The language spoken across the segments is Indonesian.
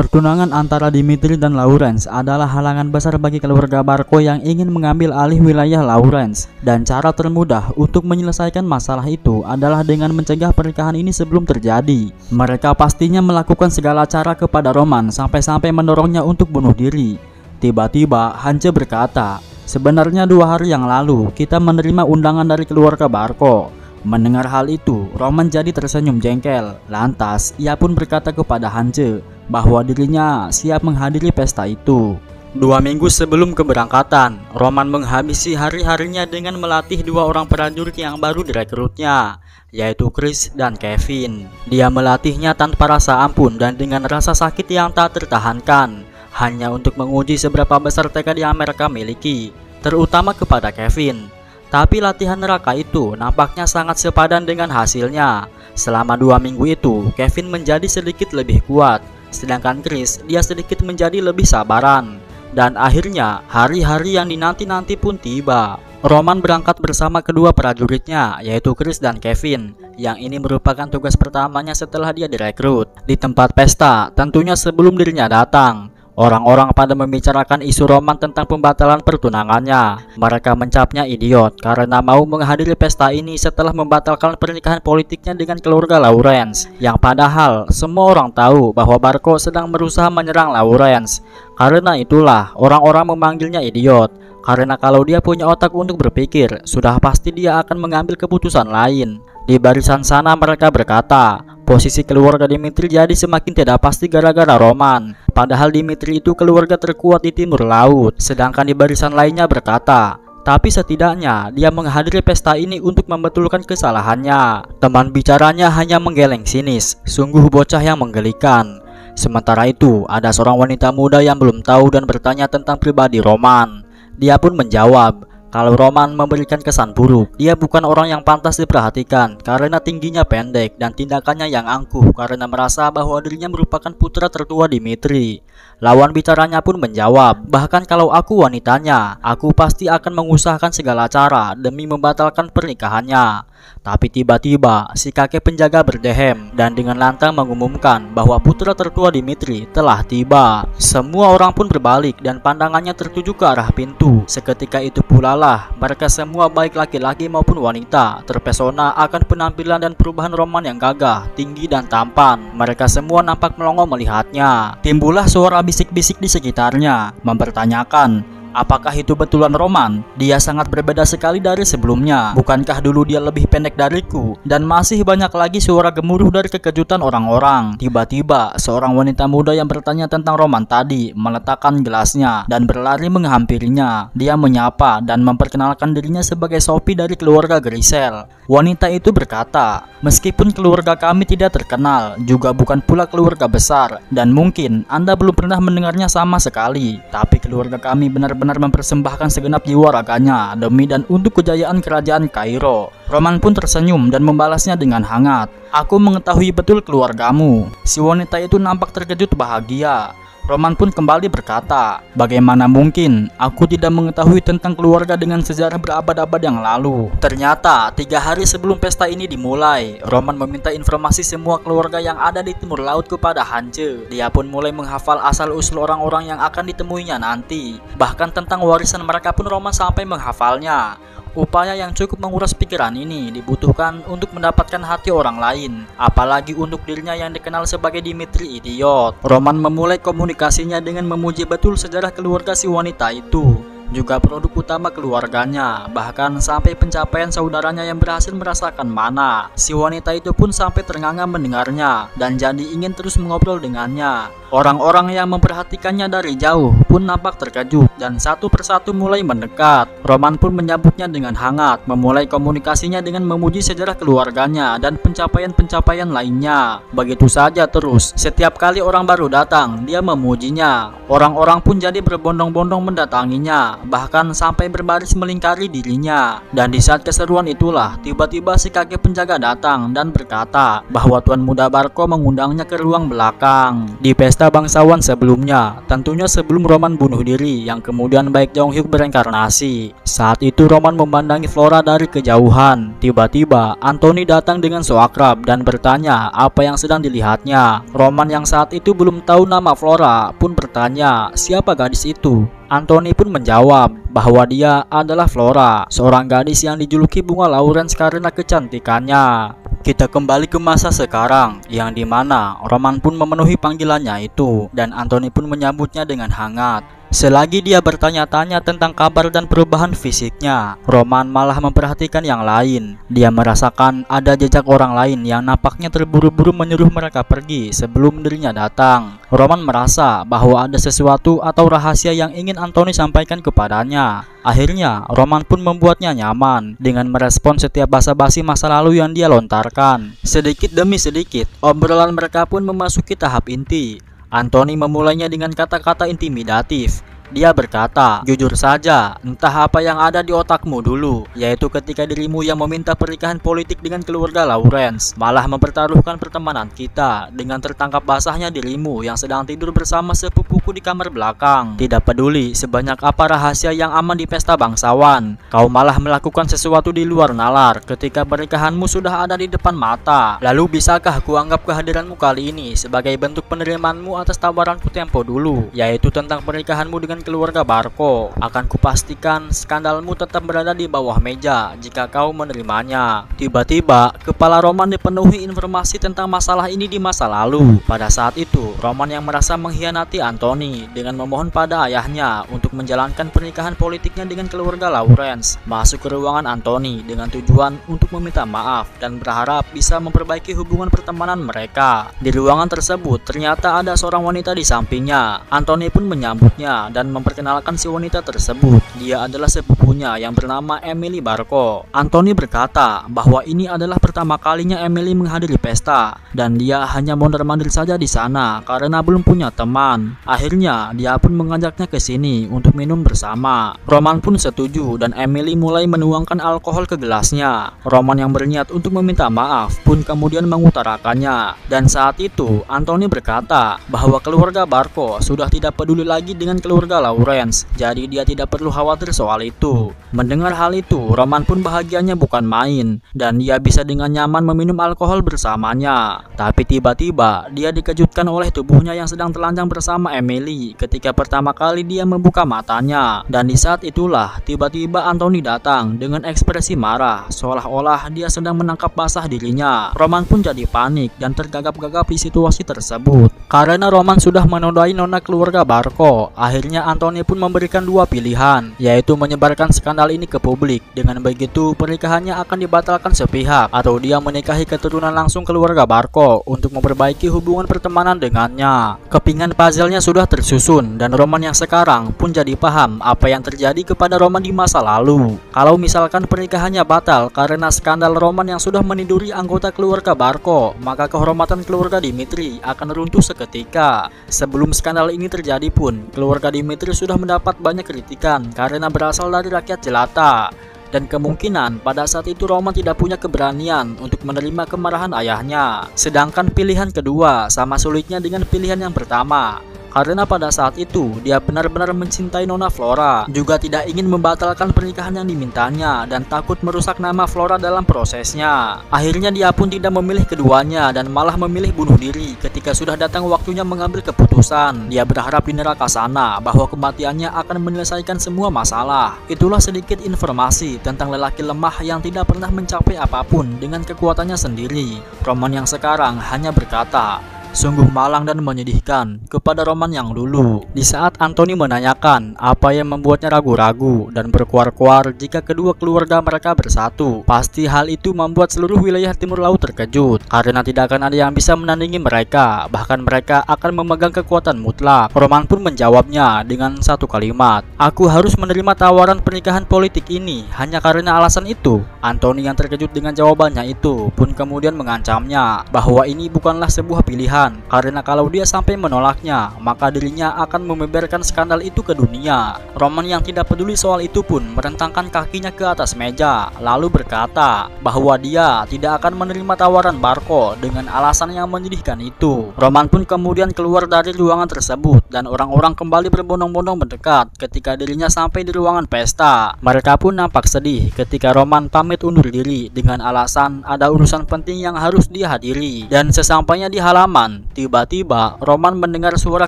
Pertunangan antara Dimitri dan Lawrence adalah halangan besar bagi keluarga Barco yang ingin mengambil alih wilayah Lawrence. Dan cara termudah untuk menyelesaikan masalah itu adalah dengan mencegah pernikahan ini sebelum terjadi. Mereka pastinya melakukan segala cara kepada Roman sampai-sampai mendorongnya untuk bunuh diri. Tiba-tiba Hance berkata, "Sebenarnya 2 hari yang lalu kita menerima undangan dari keluarga Barco." Mendengar hal itu, Roman jadi tersenyum jengkel. Lantas, ia pun berkata kepada Hance bahwa dirinya siap menghadiri pesta itu. 2 minggu sebelum keberangkatan, Roman menghabisi hari-harinya dengan melatih 2 orang prajurit yang baru direkrutnya, yaitu Chris dan Kevin. Dia melatihnya tanpa rasa ampun dan dengan rasa sakit yang tak tertahankan, hanya untuk menguji seberapa besar tekad yang mereka miliki, terutama kepada Kevin. Tapi latihan neraka itu nampaknya sangat sepadan dengan hasilnya. Selama 2 minggu itu, Kevin menjadi sedikit lebih kuat, sedangkan Chris dia sedikit menjadi lebih sabaran. Dan akhirnya hari-hari yang dinanti-nanti pun tiba. Roman berangkat bersama kedua prajuritnya, yaitu Chris dan Kevin, yang ini merupakan tugas pertamanya setelah dia direkrut. Di tempat pesta, tentunya sebelum dirinya datang, orang-orang pada membicarakan isu Roman tentang pembatalan pertunangannya. Mereka mencapnya idiot karena mau menghadiri pesta ini setelah membatalkan pernikahan politiknya dengan keluarga Lawrence. Yang padahal semua orang tahu bahwa Barco sedang berusaha menyerang Lawrence. Karena itulah orang-orang memanggilnya idiot. Karena kalau dia punya otak untuk berpikir, sudah pasti dia akan mengambil keputusan lain. Di barisan sana mereka berkata, posisi keluarga Dimitri jadi semakin tidak pasti gara-gara Roman. Padahal Dimitri itu keluarga terkuat di timur laut. Sedangkan di barisan lainnya berkata, tapi setidaknya dia menghadiri pesta ini untuk membetulkan kesalahannya. Teman bicaranya hanya menggeleng sinis, sungguh bocah yang menggelikan. Sementara itu, ada seorang wanita muda yang belum tahu dan bertanya tentang pribadi Roman. Dia pun menjawab, kalau Roman memberikan kesan buruk, dia bukan orang yang pantas diperhatikan karena tingginya pendek dan tindakannya yang angkuh karena merasa bahwa dirinya merupakan putra tertua Dimitri. Lawan bicaranya pun menjawab, bahkan kalau aku wanitanya, aku pasti akan mengusahakan segala cara demi membatalkan pernikahannya. Tapi tiba-tiba si kakek penjaga berdehem dan dengan lantang mengumumkan bahwa putra tertua Dimitri telah tiba. Semua orang pun berbalik dan pandangannya tertuju ke arah pintu. Seketika itu pula lah mereka semua baik laki-laki maupun wanita terpesona akan penampilan dan perubahan Roman yang gagah, tinggi dan tampan. Mereka semua nampak melongo melihatnya. Timbullah suara bisik-bisik di sekitarnya mempertanyakan, apakah itu betulan Roman? Dia sangat berbeda sekali dari sebelumnya. Bukankah dulu dia lebih pendek dariku? Dan masih banyak lagi suara gemuruh dari kekejutan orang-orang. Tiba-tiba seorang wanita muda yang bertanya tentang Roman tadi meletakkan gelasnya dan berlari menghampirinya. Dia menyapa dan memperkenalkan dirinya sebagai Sophie dari keluarga Grisel. Wanita itu berkata, meskipun keluarga kami tidak terkenal, juga bukan pula keluarga besar, dan mungkin Anda belum pernah mendengarnya sama sekali, tapi keluarga kami benar-benar mempersembahkan segenap jiwa raganya demi dan untuk kejayaan kerajaan Kairo. Roman pun tersenyum dan membalasnya dengan hangat. Aku mengetahui betul keluargamu. Si wanita itu nampak terkejut bahagia. Roman pun kembali berkata, bagaimana mungkin aku tidak mengetahui tentang keluarga dengan sejarah berabad-abad yang lalu. Ternyata 3 hari sebelum pesta ini dimulai, Roman meminta informasi semua keluarga yang ada di timur laut kepada Hance. Dia pun mulai menghafal asal-usul orang-orang yang akan ditemuinya nanti. Bahkan tentang warisan mereka pun Roman sampai menghafalnya. Upaya yang cukup menguras pikiran ini dibutuhkan untuk mendapatkan hati orang lain, apalagi untuk dirinya yang dikenal sebagai Dimitri idiot. Roman memulai komunikasinya dengan memuji betul sejarah keluarga si wanita itu, juga produk utama keluarganya, bahkan sampai pencapaian saudaranya yang berhasil merasakan mana. Si wanita itu pun sampai ternganga mendengarnya dan jadi ingin terus mengobrol dengannya. Orang-orang yang memperhatikannya dari jauh pun nampak terkejut dan satu persatu mulai mendekat. Roman pun menyambutnya dengan hangat, memulai komunikasinya dengan memuji sejarah keluarganya dan pencapaian-pencapaian lainnya. Begitu saja terus, setiap kali orang baru datang, dia memujinya. Orang-orang pun jadi berbondong-bondong mendatanginya. bahkan sampai berbaris melingkari dirinya. Dan di saat keseruan itulah tiba-tiba si kakek penjaga datang dan berkata bahwa Tuan Muda Barko mengundangnya ke ruang belakang di pesta bangsawan sebelumnya, tentunya sebelum Roman bunuh diri yang kemudian Baek Jong-hyuk bereinkarnasi. Saat itu Roman memandangi Flora dari kejauhan. Tiba-tiba Anthony datang dengan so akrab dan bertanya apa yang sedang dilihatnya. Roman yang saat itu belum tahu nama Flora pun bertanya siapa gadis itu. Anthony pun menjawab bahwa dia adalah Flora, seorang gadis yang dijuluki Bunga Lawrence karena kecantikannya. Kita kembali ke masa sekarang, yang dimana Roman pun memenuhi panggilannya itu, dan Anthony pun menyambutnya dengan hangat. Selagi dia bertanya-tanya tentang kabar dan perubahan fisiknya, Roman malah memperhatikan yang lain. Dia merasakan ada jejak orang lain yang nampaknya terburu-buru menyuruh mereka pergi sebelum dirinya datang. Roman merasa bahwa ada sesuatu atau rahasia yang ingin Anthony sampaikan kepadanya. Akhirnya, Roman pun membuatnya nyaman dengan merespon setiap basa-basi masa lalu yang dia lontarkan. Sedikit demi sedikit, obrolan mereka pun memasuki tahap inti. Anthony memulainya dengan kata-kata intimidatif. Dia berkata, "Jujur saja, entah apa yang ada di otakmu dulu, yaitu ketika dirimu yang meminta pernikahan politik dengan keluarga Lawrence, malah mempertaruhkan pertemanan kita dengan tertangkap basahnya dirimu yang sedang tidur bersama sepupuku di kamar belakang. Tidak peduli sebanyak apa rahasia yang aman di pesta bangsawan, kau malah melakukan sesuatu di luar nalar ketika pernikahanmu sudah ada di depan mata. Lalu bisakah kuanggap kehadiranmu kali ini sebagai bentuk penerimaanmu atas tawaranku tempo dulu, yaitu tentang pernikahanmu dengan keluarga Barko? Akan kupastikan skandalmu tetap berada di bawah meja jika kau menerimanya." Tiba-tiba kepala Roman dipenuhi informasi tentang masalah ini di masa lalu. Pada saat itu Roman yang merasa mengkhianati Anthony dengan memohon pada ayahnya untuk menjalankan pernikahan politiknya dengan keluarga Lawrence masuk ke ruangan Anthony dengan tujuan untuk meminta maaf dan berharap bisa memperbaiki hubungan pertemanan mereka. Di ruangan tersebut ternyata ada seorang wanita di sampingnya. Anthony pun menyambutnya dan memperkenalkan si wanita tersebut. Dia adalah sepupunya yang bernama Emily Barko. Anthony berkata bahwa ini adalah pertama kalinya Emily menghadiri pesta dan dia hanya mondar-mandir saja di sana karena belum punya teman. Akhirnya dia pun mengajaknya ke sini untuk minum bersama. Roman pun setuju dan Emily mulai menuangkan alkohol ke gelasnya. Roman yang berniat untuk meminta maaf pun kemudian mengutarakannya. Dan saat itu Anthony berkata bahwa keluarga Barko sudah tidak peduli lagi dengan keluarga Lawrence, jadi dia tidak perlu khawatir soal itu. Mendengar hal itu, Roman pun bahagianya bukan main dan dia bisa dengan nyaman meminum alkohol bersamanya. Tapi tiba-tiba dia dikejutkan oleh tubuhnya yang sedang telanjang bersama Emily ketika pertama kali dia membuka matanya. Dan di saat itulah tiba-tiba Anthony datang dengan ekspresi marah, seolah-olah dia sedang menangkap basah dirinya. Roman pun jadi panik dan tergagap-gagap di situasi tersebut. Karena Roman sudah menodai nona keluarga Barko, akhirnya Anthony pun memberikan dua pilihan, yaitu menyebarkan skandal ini ke publik. Dengan begitu pernikahannya akan dibatalkan sepihak, atau dia menikahi keturunan langsung keluarga Barko untuk memperbaiki hubungan pertemanan dengannya. Kepingan puzzle-nya sudah tersusun dan Roman yang sekarang pun jadi paham apa yang terjadi kepada Roman di masa lalu. Kalau misalkan pernikahannya batal karena skandal Roman yang sudah meniduri anggota keluarga Barko, maka kehormatan keluarga Dimitri akan runtuh seketika. Sebelum skandal ini terjadi pun, keluarga Dimitri sudah mendapat banyak kritikan karena berasal dari rakyat jelata. Dan kemungkinan pada saat itu Roman tidak punya keberanian untuk menerima kemarahan ayahnya. Sedangkan pilihan kedua sama sulitnya dengan pilihan yang pertama. Karena pada saat itu dia benar-benar mencintai Nona Flora, juga tidak ingin membatalkan pernikahan yang dimintanya dan takut merusak nama Flora dalam prosesnya. Akhirnya dia pun tidak memilih keduanya dan malah memilih bunuh diri ketika sudah datang waktunya mengambil keputusan. Dia berharap di neraka sana bahwa kematiannya akan menyelesaikan semua masalah. Itulah sedikit informasi tentang lelaki lemah yang tidak pernah mencapai apapun dengan kekuatannya sendiri. Roman yang sekarang hanya berkata, "Sungguh malang dan menyedihkan," kepada Roman yang dulu. Di saat Anthony menanyakan apa yang membuatnya ragu-ragu dan berkuar-kuar jika kedua keluarga mereka bersatu, pasti hal itu membuat seluruh wilayah Timur Laut terkejut karena tidak akan ada yang bisa menandingi mereka, bahkan mereka akan memegang kekuatan mutlak. Roman pun menjawabnya dengan satu kalimat, "Aku harus menerima tawaran pernikahan politik ini hanya karena alasan itu." Anthony yang terkejut dengan jawabannya itu pun kemudian mengancamnya bahwa ini bukanlah sebuah pilihan ketakutan karena kalau dia sampai menolaknya, maka dirinya akan membeberkan skandal itu ke dunia. Roman yang tidak peduli soal itu pun merentangkan kakinya ke atas meja, lalu berkata bahwa dia tidak akan menerima tawaran Barco dengan alasan yang menyedihkan itu. Roman pun kemudian keluar dari ruangan tersebut dan orang-orang kembali berbondong-bondong mendekat ketika dirinya sampai di ruangan pesta. Mereka pun nampak sedih ketika Roman pamit undur diri dengan alasan ada urusan penting yang harus dihadiri. Dan sesampainya di halaman, tiba-tiba Roman mendengar suara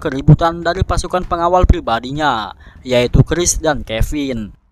keributan dari pasukan pengawal pribadinya, yaitu Chris dan Kevin.